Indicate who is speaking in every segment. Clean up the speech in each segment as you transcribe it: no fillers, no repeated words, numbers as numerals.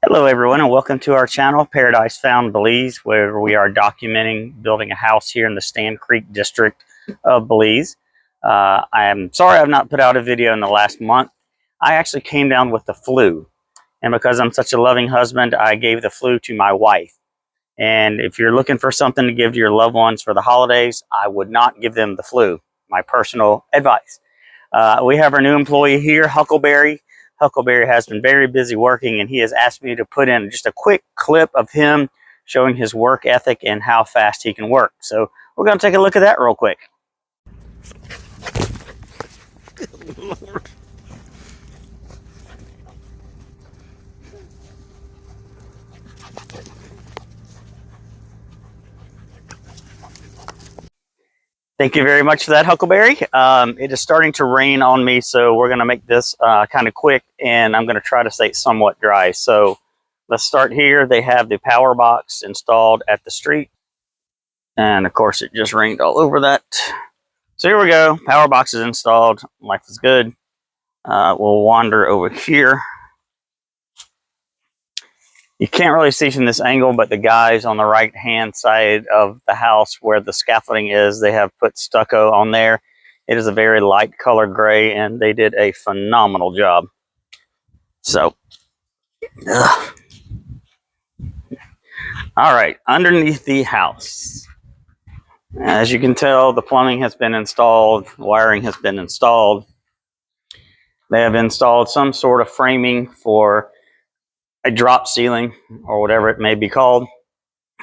Speaker 1: Hello everyone and welcome to our channel Paradise Found Belize, where we are documenting building a house here in the Stann Creek district of Belize. I am sorry I've not put out a video in the last month. I actually came down with the flu, and because I'm such a loving husband, I gave the flu to my wife. And if you're looking for something to give to your loved ones for the holidays, I would not give them the flu. My personal advice. We have our new employee here, Huckleberry. Huckleberry has been very busy working, and he has asked me to put in just a quick clip of him showing his work ethic and how fast he can work. So we're going to take a look at that real quick. Good Lord. Thank you very much for that, Huckleberry. It is starting to rain on me, so we're going to make this kind of quick, and I'm going to try to stay somewhat dry. So let's start here. They have the power box installed at the street, and of course it just rained all over that. So here we go. Power box is installed. Life is good. We'll wander over here. You can't really see from this angle, but the guys on the right hand side of the house where the scaffolding is, they have put stucco on there. It is a very light color gray, and they did a phenomenal job. So, all right, underneath the house. As you can tell, the plumbing has been installed, wiring has been installed. They have installed some sort of framing for a drop ceiling or whatever it may be called,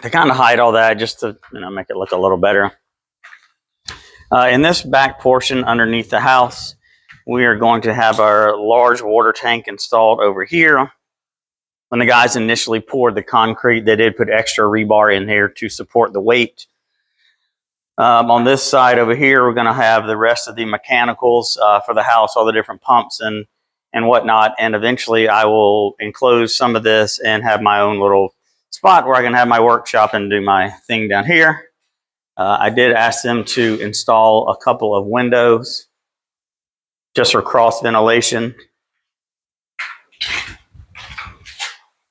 Speaker 1: to kind of hide all that, just to make it look a little better. In this back portion underneath the house, we are going to have our large water tank installed over here. When the guys initially poured the concrete, they did put extra rebar in here to support the weight. On this side over here, we're going to have the rest of the mechanicals for the house, all the different pumps and whatnot. And eventually I will enclose some of this and have my own little spot where I can have my workshop and do my thing down here. I did ask them to install a couple of windows just for cross ventilation.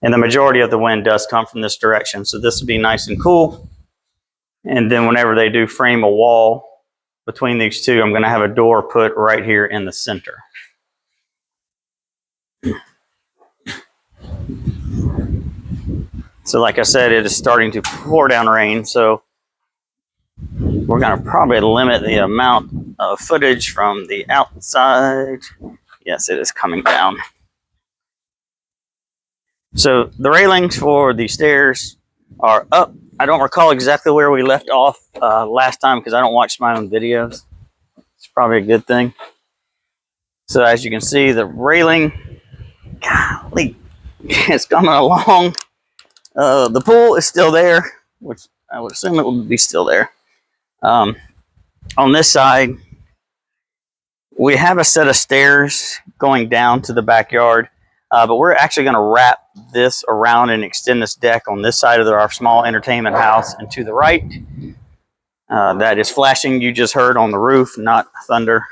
Speaker 1: And the majority of the wind does come from this direction, so this will be nice and cool. And then whenever they do frame a wall between these two, I'm going to have a door put right here in the center. So like I said, it is starting to pour down rain, so we're going to probably limit the amount of footage from the outside. Yes, it is coming down. So the railings for the stairs are up. I don't recall exactly where we left off last time because I don't watch my own videos. It's probably a good thing. So as you can see, the railing, golly, it's coming along. The pool is still there, which I would assume it would be still there. On this side, we have a set of stairs going down to the backyard, but we're actually going to wrap this around and extend this deck on this side of our small entertainment house. And to the right, that is flashing, you just heard on the roof, not thunder.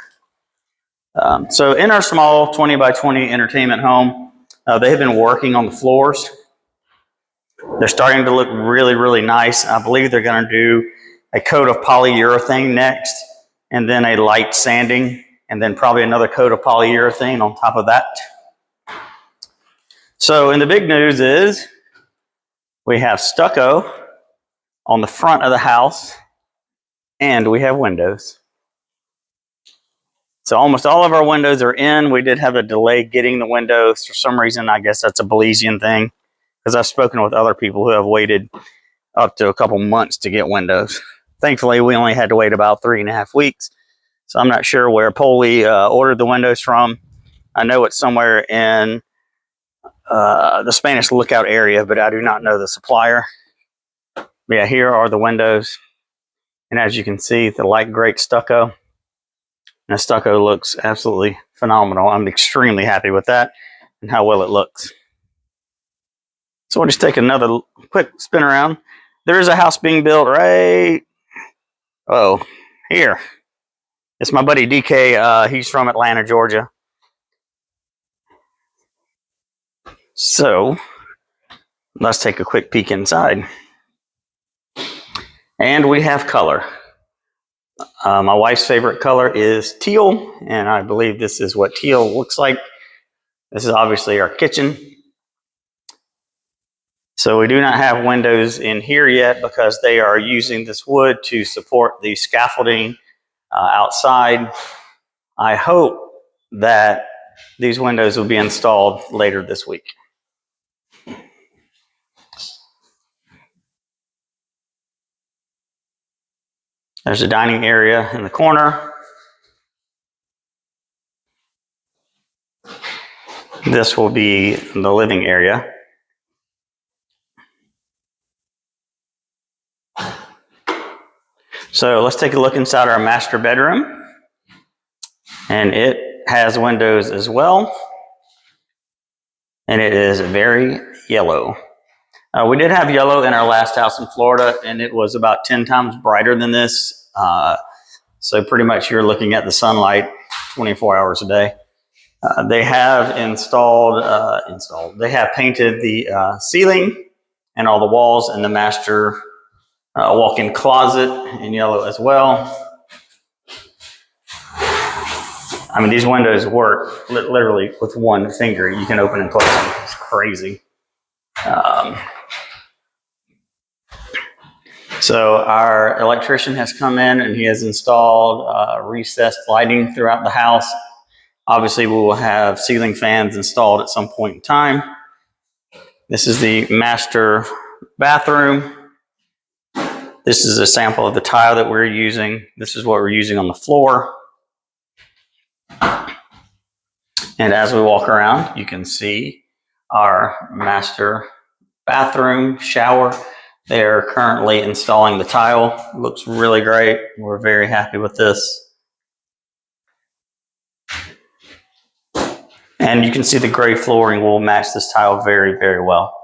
Speaker 1: So in our small 20 by 20 entertainment home, they have been working on the floors. They're starting to look really, really nice. I believe they're going to do a coat of polyurethane next, and then a light sanding, and then probably another coat of polyurethane on top of that. So, and the big news is we have stucco on the front of the house, and we have windows. So almost all of our windows are in. We did have a delay getting the windows for some reason. I guess that's a Belizean thing, because I've spoken with other people who have waited up to a couple months to get windows. Thankfully, we only had to wait about 3.5 weeks. So I'm not sure where Polly ordered the windows from. I know it's somewhere in the Spanish Lookout area, but I do not know the supplier. But yeah, here are the windows. And as you can see, the light gray stucco. And the stucco looks absolutely phenomenal. I'm extremely happy with that and how well it looks. So we'll just take another quick spin around. There is a house being built right here. It's my buddy DK. He's from Atlanta, Georgia. So Let's take a quick peek inside. And we have color. My wife's favorite color is teal, and I believe this is what teal looks like. This is obviously our kitchen. So we do not have windows in here yet because they are using this wood to support the scaffolding outside. I hope that these windows will be installed later this week. There's a dining area in the corner. This will be the living area. So let's take a look inside our master bedroom. And it has windows as well. And it is very yellow. We did have yellow in our last house in Florida, and it was about 10 times brighter than this. So pretty much you're looking at the sunlight 24 hours a day. They have they have painted the ceiling and all the walls and the master walk-in closet in yellow as well. I mean, these windows work literally with one finger. You can open and close them. It's crazy. So our electrician has come in and he has installed recessed lighting throughout the house. Obviously, we will have ceiling fans installed at some point in time. This is the master bathroom. This is a sample of the tile that we're using. This is what we're using on the floor. And as we walk around, you can see our master bathroom, shower. They are currently installing the tile. It looks really great. We're very happy with this. And you can see the gray flooring will match this tile very, very well.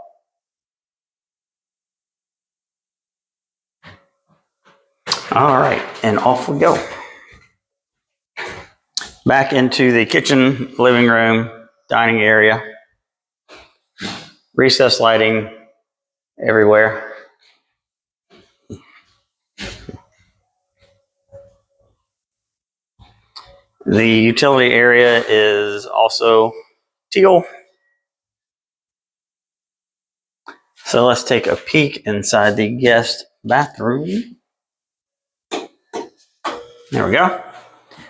Speaker 1: All right, and off we go. Back into the kitchen, living room, dining area. Recessed lighting everywhere. The utility area is also teal. So let's take a peek inside the guest bathroom. There we go.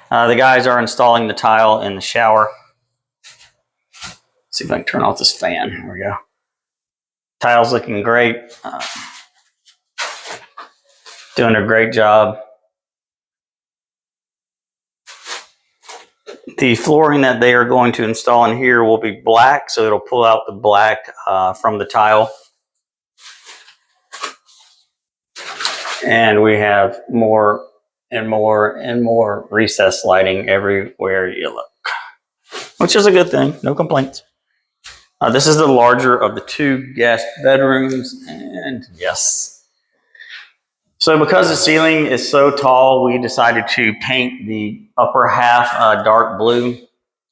Speaker 1: The guys are installing the tile in the shower. Let's see if I can turn off this fan. There we go. Tile's looking great. Doing a great job. The flooring that they are going to install in here will be black, so it'll pull out the black from the tile. And we have more and more and more recessed lighting everywhere you look, which is a good thing. No complaints. This is the larger of the two guest bedrooms, and yes. So because the ceiling is so tall, we decided to paint the upper half dark blue.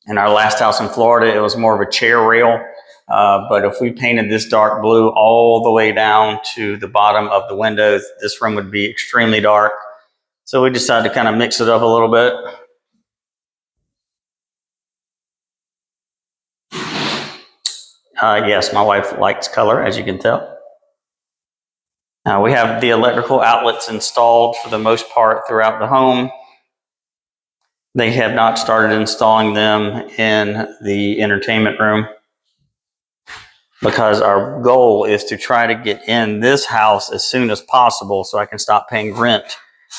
Speaker 1: In our last house in Florida, it was more of a chair rail. But if we painted this dark blue all the way down to the bottom of the windows, this room would be extremely dark. So we decided to kind of mix it up a little bit. Yes, my wife likes color, as you can tell. We have the electrical outlets installed for the most part throughout the home. They have not started installing them in the entertainment room because our goal is to try to get in this house as soon as possible so I can stop paying rent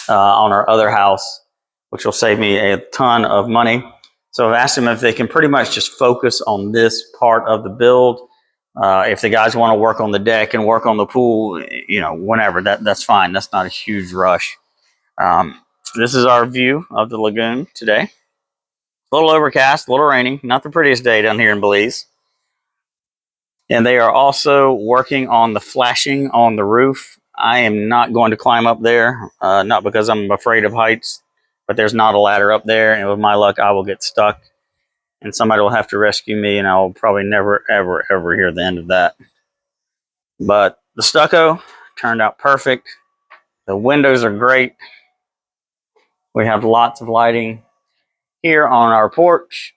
Speaker 1: on our other house, which will save me a ton of money. So I've asked them if they can pretty much just focus on this part of the build. If the guys want to work on the deck and work on the pool, you know, whenever, that's fine. That's not a huge rush. This is our view of the lagoon today. A little overcast, a little rainy. Not the prettiest day down here in Belize. And they are also working on the flashing on the roof. I am not going to climb up there, not because I'm afraid of heights, but there's not a ladder up there. And with my luck, I will get stuck. And somebody will have to rescue me, and I will probably never, ever, ever hear the end of that. But the stucco turned out perfect. The windows are great. We have lots of lighting here on our porch.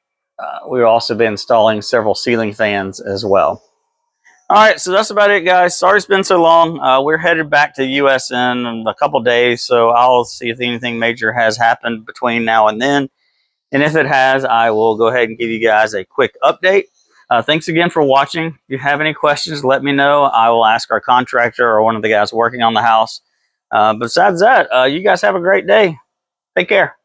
Speaker 1: We've also been installing several ceiling fans as well. All right, so that's about it, guys. Sorry it's been so long. We're headed back to the U.S. in a couple days, so I'll see if anything major has happened between now and then. And if it has, I will go ahead and give you guys a quick update. Thanks again for watching. If you have any questions, let me know. I will ask our contractor or one of the guys working on the house. Besides that, you guys have a great day. Take care.